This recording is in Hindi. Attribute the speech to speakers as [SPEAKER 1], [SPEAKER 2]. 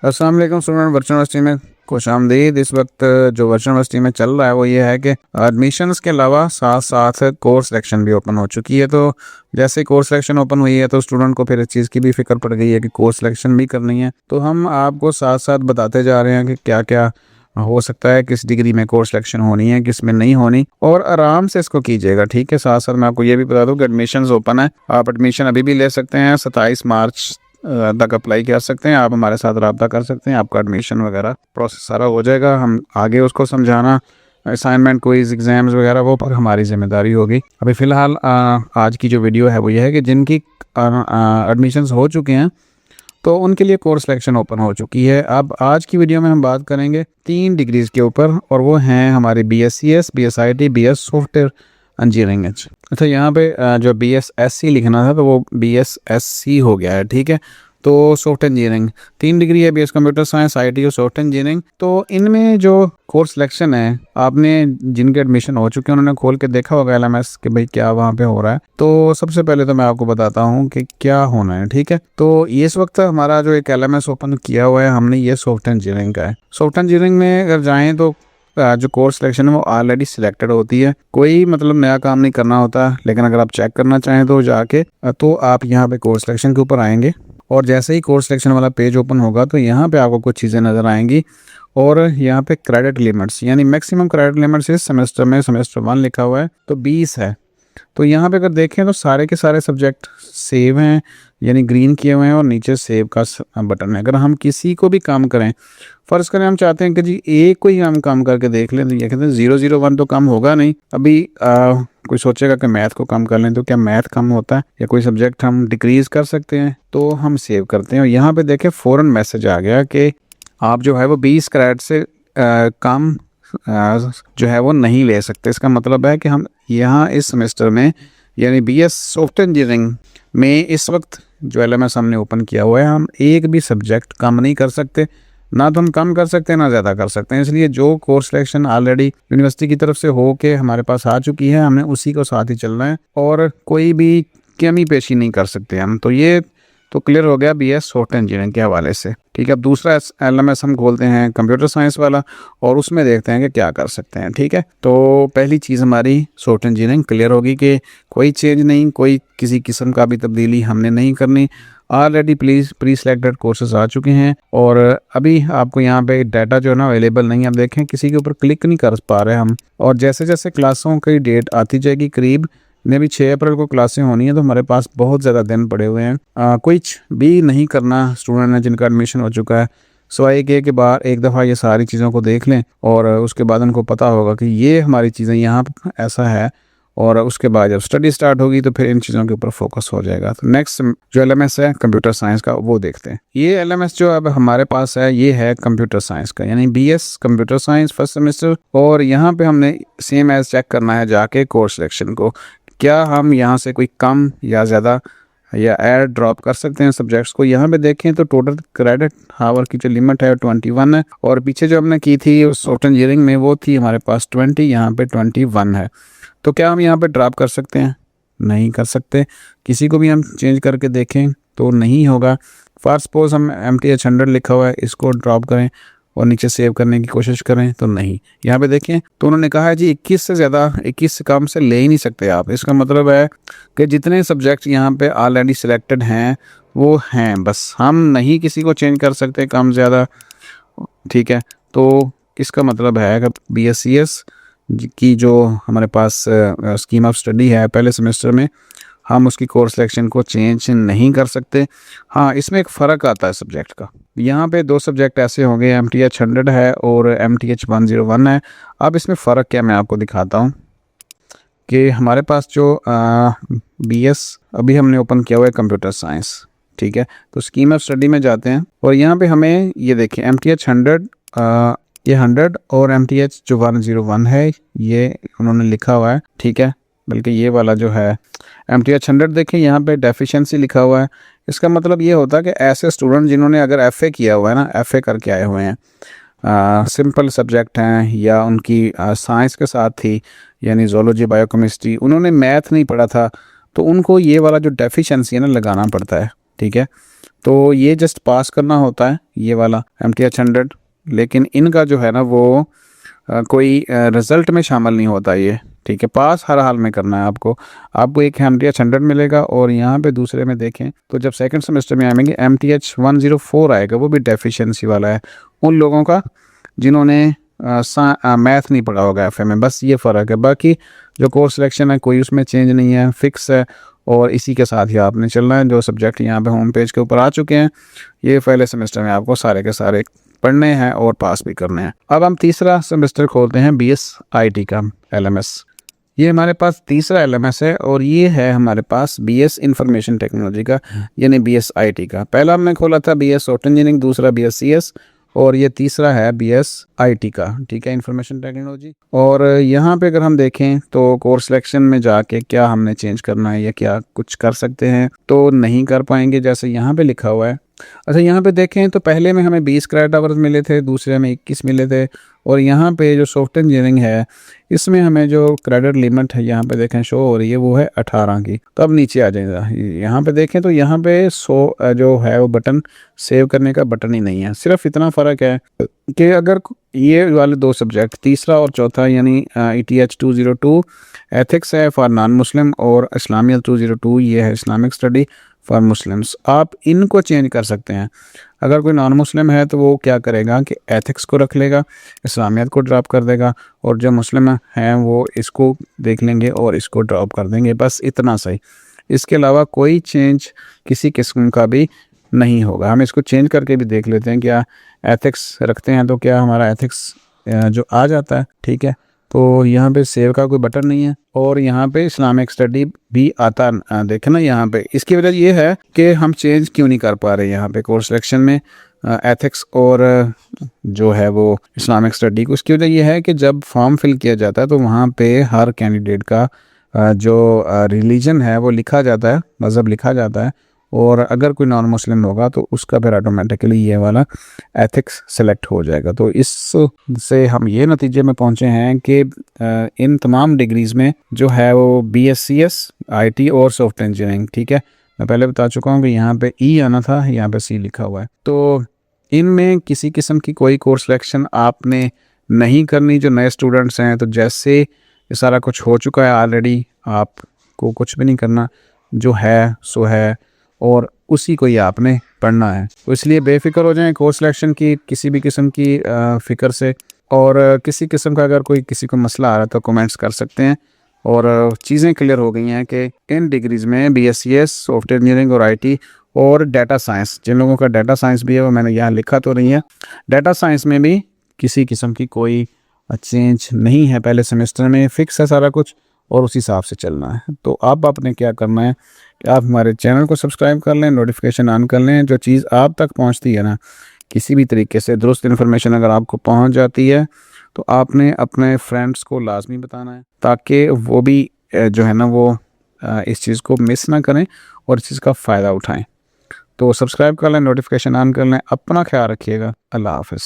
[SPEAKER 1] अस्सलाम वालेकुम स्टूडेंट, वर्चुअल यूनिवर्सिटी में खुशामदीद। इस वक्त जो वर्चुअल यूनिवर्सिटी में चल रहा है वो ये है कि एडमिशन्स के अलावा साथ साथ कोर्स सिलेक्शन भी ओपन हो चुकी है। तो जैसे कोर्स सिलेक्शन ओपन हुई है तो स्टूडेंट को फिर इस चीज़ की भी फिक्र पड़ गई है कि कोर्स सिलेक्शन भी करनी है। तो हम आपको साथ साथ बताते जा रहे हैं कि क्या क्या हो सकता है, किस डिग्री में कोर्स सिलेक्शन होनी है, किस में नहीं होनी, और आराम से इसको कीजिएगा। ठीक है, साथ साथ मैं आपको ये भी बता दूं कि एडमिशन्स ओपन है। आप एडमिशन अभी भी ले सकते हैं, 27 मार्च तक अप्लाई कर सकते हैं। आप हमारे साथ रब्ता कर सकते हैं, आपका एडमिशन वगैरह प्रोसेस सारा हो जाएगा। हम आगे उसको समझाना, असाइनमेंट, क्विज, एग्जाम्स वगैरह वो पर हमारी जिम्मेदारी होगी। अभी फ़िलहाल आज की जो वीडियो है वो ये है कि जिनकी एडमिशन्स हो चुके हैं तो उनके लिए कोर्स सिलेक्शन ओपन हो चुकी है। अब आज की वीडियो में हम बात करेंगे 3 डिग्रीज़ के ऊपर, और वो हैं हमारी BScs, BSIT, BS software engineering. अच्छा, यहाँ पे जो BSSC लिखना था तो वो BSSC हो गया है। ठीक है, तो सॉफ्टवेयर इंजीनियरिंग 3 डिग्री है, BS कंप्यूटर साइंस, IT और सॉफ्टवेयर इंजीनियरिंग। तो इनमें जो कोर्स सिलेक्शन है, आपने जिनके एडमिशन हो चुके हैं उन्होंने खोल के देखा होगा LMS कि भाई क्या वहाँ पे हो रहा है। तो सबसे पहले तो मैं आपको बताता हूँ कि क्या होना है। ठीक है, तो ये इस वक्त हमारा जो एक LMS ओपन किया हुआ है हमने, ये सॉफ्टवेयर इंजीनियरिंग का है। सॉफ्टवेयर इंजीनियरिंग में अगर जाएँ तो जो कोर्स सिलेक्शन है वो ऑलरेडी सिलेक्टेड होती है, कोई मतलब नया काम नहीं करना होता। लेकिन अगर आप चेक करना चाहें तो जाके तो आप यहाँ पे कोर्स सिलेक्शन के ऊपर आएंगे, और जैसे ही कोर्स सिलेक्शन वाला पेज ओपन होगा तो यहाँ पे आपको कुछ चीज़ें नज़र आएंगी। और यहाँ पे क्रेडिट लिमिट्स, यानी मैक्सिमम क्रेडिट लिमिट्स इस सेमेस्टर में सेमेस्टर 1 लिखा हुआ है तो 20 है। तो यहाँ पे अगर देखें तो सारे के सारे सब्जेक्ट सेव हैं, यानी ग्रीन किए हुए हैं, और नीचे सेव का बटन है। अगर हम किसी को भी काम करें, फ़र्ज़ करें हम चाहते हैं कि जी एक कोई हम काम करके देख लें, तो ये कहते हैं 001 तो कम होगा नहीं। अभी कोई सोचेगा कि मैथ को कम कर लें, तो क्या मैथ कम होता है, या कोई सब्जेक्ट हम डिक्रीज़ कर सकते हैं? तो हम सेव करते हैं, और यहाँ पे देखें फ़ौरन मैसेज आ गया कि आप जो है वो 20 क्रेडिट से कम जो है वो नहीं ले सकते। इसका मतलब है कि हम यहाँ इस सेमेस्टर में, यानी BS सॉफ्टवेयर इंजीनियरिंग में इस वक्त जो LMS हमने ओपन किया हुआ है, हम एक भी सब्जेक्ट कम नहीं कर सकते। ना तो हम कम कर सकते हैं ना ज़्यादा कर सकते हैं। इसलिए जो कोर्स सिलेक्शन ऑलरेडी यूनिवर्सिटी की तरफ से हो के हमारे पास आ चुकी है, हमें उसी को साथ ही चलना है, और कोई भी कमी पेशी नहीं कर सकते हम। तो ये तो क्लियर हो गया BS सॉफ्टवेयर इंजीनियरिंग के हवाले से। ठीक है, अब दूसरा LMS हम खोलते हैं कंप्यूटर साइंस वाला, और उसमें देखते हैं कि क्या कर सकते हैं। ठीक है, तो पहली चीज़ हमारी सॉफ्टवेयर इंजीनियरिंग क्लियर होगी कि कोई चेंज नहीं, कोई किसी किस्म का भी तब्दीली हमने नहीं करनी। ऑलरेडी प्री सिलेक्टेड कोर्सेज आ चुके हैं, और अभी आपको यहाँ पे डाटा जो है ना अवेलेबल नहीं है। आप देखें किसी के ऊपर क्लिक नहीं कर पा रहे हम, और जैसे जैसे क्लासों की डेट आती जाएगी, करीब में भी 6 अप्रैल को क्लासें होनी है, तो हमारे पास बहुत ज़्यादा दिन पड़े हुए हैं। कुछ भी नहीं करना स्टूडेंट ने जिनका एडमिशन हो चुका है, सवाई के बार एक दफ़ा ये सारी चीज़ों को देख लें, और उसके बाद उनको पता होगा कि ये हमारी चीज़ें यहाँ ऐसा है, और उसके बाद जब स्टडी स्टार्ट होगी तो फिर इन चीज़ों के ऊपर फोकस हो जाएगा। तो नेक्स्ट जो LMS है कंप्यूटर साइंस का, वो देखते हैं। ये LMS जो अब हमारे पास है ये है कंप्यूटर साइंस का, यानी BS computer science first semester. और यहाँ पे हमने सेम एज चेक करना है जाके कोर्स सिलेक्शन को, क्या हम यहाँ से कोई कम या ज़्यादा या ऐड ड्रॉप कर सकते हैं सब्जेक्ट्स को। यहाँ पे देखें तो टोटल क्रेडिट हावर की जो लिमिट है 21 है, और पीछे जो हमने की थी सॉफ्टवेयर इंजीनियरिंग में वो थी हमारे पास 20, यहाँ पे 21 है। तो क्या हम यहाँ पे ड्रॉप कर सकते हैं? नहीं कर सकते। किसी को भी हम चेंज करके देखें तो नहीं होगा। फॉर सपोज हम MTH 100 लिखा हुआ है, इसको ड्रॉप करें और नीचे सेव करने की कोशिश करें तो नहीं। यहाँ पे देखें तो उन्होंने कहा है जी 21 से ज़्यादा, 21 से कम से ले ही नहीं सकते आप। इसका मतलब है कि जितने सब्जेक्ट यहाँ पे ऑलरेडी सिलेक्टेड हैं वो हैं, बस हम नहीं किसी को चेंज कर सकते कम ज़्यादा। ठीक है, तो इसका मतलब है कि BScs की जो हमारे पास स्कीम ऑफ स्टडी है पहले सेमेस्टर में, हम उसकी कोर्स सिलेक्शन को चेंज नहीं कर सकते। हाँ, इसमें एक फ़र्क आता है सब्जेक्ट का। यहाँ पे 2 सब्जेक्ट ऐसे होंगे, MTH 100 है और MTH 101 है। अब इसमें फ़र्क क्या मैं आपको दिखाता हूँ कि हमारे पास जो BS अभी हमने ओपन किया हुआ है कंप्यूटर साइंस। ठीक है, तो स्कीम ऑफ स्टडी में जाते हैं, और यहाँ पे हमें ये देखिए MTH 100 ये 100 और MTH जो 101 है ये उन्होंने लिखा हुआ है। ठीक है, बल्कि ये वाला जो है MTH 100 देखें यहाँ पे डेफिशिएंसी लिखा हुआ है। इसका मतलब ये होता है कि ऐसे स्टूडेंट जिन्होंने अगर FA किया हुआ है ना, FA करके आए हुए हैं, सिंपल सब्जेक्ट हैं या उनकी साइंस के साथ थी, यानी ज़ूलॉजी, बायोकेमिस्ट्री, उन्होंने मैथ नहीं पढ़ा था, तो उनको ये वाला जो डेफिशिएंसी है ना लगाना पड़ता है। ठीक है। तो ये जस्ट पास करना होता है ये वाला MTH 100, लेकिन इनका जो है ना वो कोई रिज़ल्ट में शामिल नहीं होता ये, ठीक है। पास हर हाल में करना है आपको एक MTH 100 मिलेगा। और यहाँ पे दूसरे में देखें तो जब सेकंड सेमेस्टर में आएंगे MTH 104 आएगा, वो भी डेफिशिएंसी वाला है उन लोगों का जिन्होंने मैथ नहीं पढ़ा होगा FA में, बस ये फ़र्क है। बाकी जो कोर्स सिलेक्शन है कोई उसमें चेंज नहीं है, फिक्स है और इसी के साथ ही आपने चलना है। जो सब्जेक्ट यहाँ पे होम पेज के ऊपर आ चुके हैं ये पहले सेमेस्टर में आपको सारे के सारे पढ़ने हैं और पास भी करने हैं। अब हम तीसरा सेमेस्टर खोलते हैं BS IT का LMS। ये हमारे पास तीसरा LMS है और ये है हमारे पास BS इंफॉर्मेशन टेक्नोलॉजी का यानी BS IT का। पहला हमने खोला था BS सॉफ्टवेयर इंजीनियरिंग, दूसरा BS CS और ये तीसरा है BS IT का, ठीक है, इंफॉर्मेशन टेक्नोलॉजी। और यहाँ पे अगर हम देखें तो कोर्स सिलेक्शन में जाके क्या हमने चेंज करना है या क्या कुछ कर सकते हैं तो नहीं कर पाएंगे, जैसे यहाँ पे लिखा हुआ है। अच्छा यहाँ पे देखें तो पहले में हमें 20 क्रेडिट आवर्स मिले थे, दूसरे में 21 मिले थे और यहाँ पे जो सॉफ्टवेयर इंजीनियरिंग है इसमें हमें जो क्रेडिट लिमिट है यहाँ पे देखें शो हो रही है वो है 18 की। तो अब नीचे आ जाएगा, यहाँ पे देखें तो यहाँ पे जो है वो बटन सेव करने का बटन ही नहीं है। सिर्फ इतना फ़र्क है कि अगर ये वाले दो सब्जेक्ट तीसरा और चौथा यानी ETH 202 एथिक्स है फॉर नॉन मुस्लिम और इस्लामियत 202 ये है इस्लामिक स्टडी फॉर मुस्लिम्स, आप इनको चेंज कर सकते हैं। अगर कोई नॉन मुस्लिम है तो वो क्या करेगा कि एथिक्स को रख लेगा, इस्लामियत को ड्रॉप कर देगा और जो मुस्लिम हैं वो इसको देख लेंगे और इसको ड्रॉप कर देंगे, बस इतना सही। इसके अलावा कोई चेंज किसी किस्म का भी नहीं होगा। हम इसको चेंज करके भी देख लेते हैं, क्या एथिक्स रखते हैं तो क्या हमारा एथिक्स जो आ जाता है, ठीक है। तो यहाँ पे सेव का कोई बटन नहीं है और यहाँ पे इस्लामिक स्टडी भी आता देखे ना यहाँ पे। इसकी वजह ये है कि हम चेंज क्यों नहीं कर पा रहे यहाँ पे कोर्स सिलेक्शन में एथिक्स और जो है वो इस्लामिक स्टडी को। उसकी वजह ये है कि जब फॉर्म फिल किया जाता है तो वहाँ पे हर कैंडिडेट का जो रिलीजन है वो लिखा जाता है, मज़हब लिखा जाता है और अगर कोई नॉन मुस्लिम होगा तो उसका फिर ऑटोमेटिकली ये वाला एथिक्स सेलेक्ट हो जाएगा। तो इससे हम ये नतीजे में पहुंचे हैं कि इन तमाम डिग्रीज़ में जो है वो BScs IT और सॉफ्टवेयर इंजीनियरिंग, ठीक है। मैं पहले बता चुका हूँ कि यहाँ पे E आना था, यहाँ पे C लिखा हुआ है। तो इनमें किसी किस्म की कोई कोर्स सिलेक्शन आपने नहीं करनी जो नए स्टूडेंट्स हैं। तो जैसे ये सारा कुछ हो चुका है ऑलरेडी, आपको कुछ भी नहीं करना, जो है सो है और उसी को ही आपने पढ़ना है। तो इसलिए बेफिक्र हो जाएं कोर्स सिलेक्शन की किसी भी किस्म की फ़िक्र से। और किसी किस्म का अगर कोई किसी को मसला आ रहा है तो कमेंट्स कर सकते हैं। और चीज़ें क्लियर हो गई हैं कि इन डिग्रीज़ में BScs सॉफ्टवेयर इंजीनियरिंग और IT और डाटा साइंस, जिन लोगों का डाटा साइंस भी है वो मैंने यहाँ लिखा तो नहीं है, डाटा साइंस में भी किसी किस्म की कोई चेंज नहीं है। पहले सेमेस्टर में फिक्स है सारा कुछ और उस हिसाब से चलना है। तो अब आपने क्या करना है कि आप हमारे चैनल को सब्सक्राइब कर लें, नोटिफिकेशन ऑन कर लें। जो चीज़ आप तक पहुंचती है ना, किसी भी तरीके से दुरुस्त इन्फॉर्मेशन अगर आपको पहुंच जाती है तो आपने अपने फ्रेंड्स को लाजमी बताना है ताकि वो भी जो है ना वो इस चीज़ को मिस ना करें और इस चीज़ का फ़ायदा उठाएं। तो सब्सक्राइब कर लें, नोटिफिकेशन ऑन कर लें। अपना ख्याल रखिएगा। अल्लाह हाफ़िज़।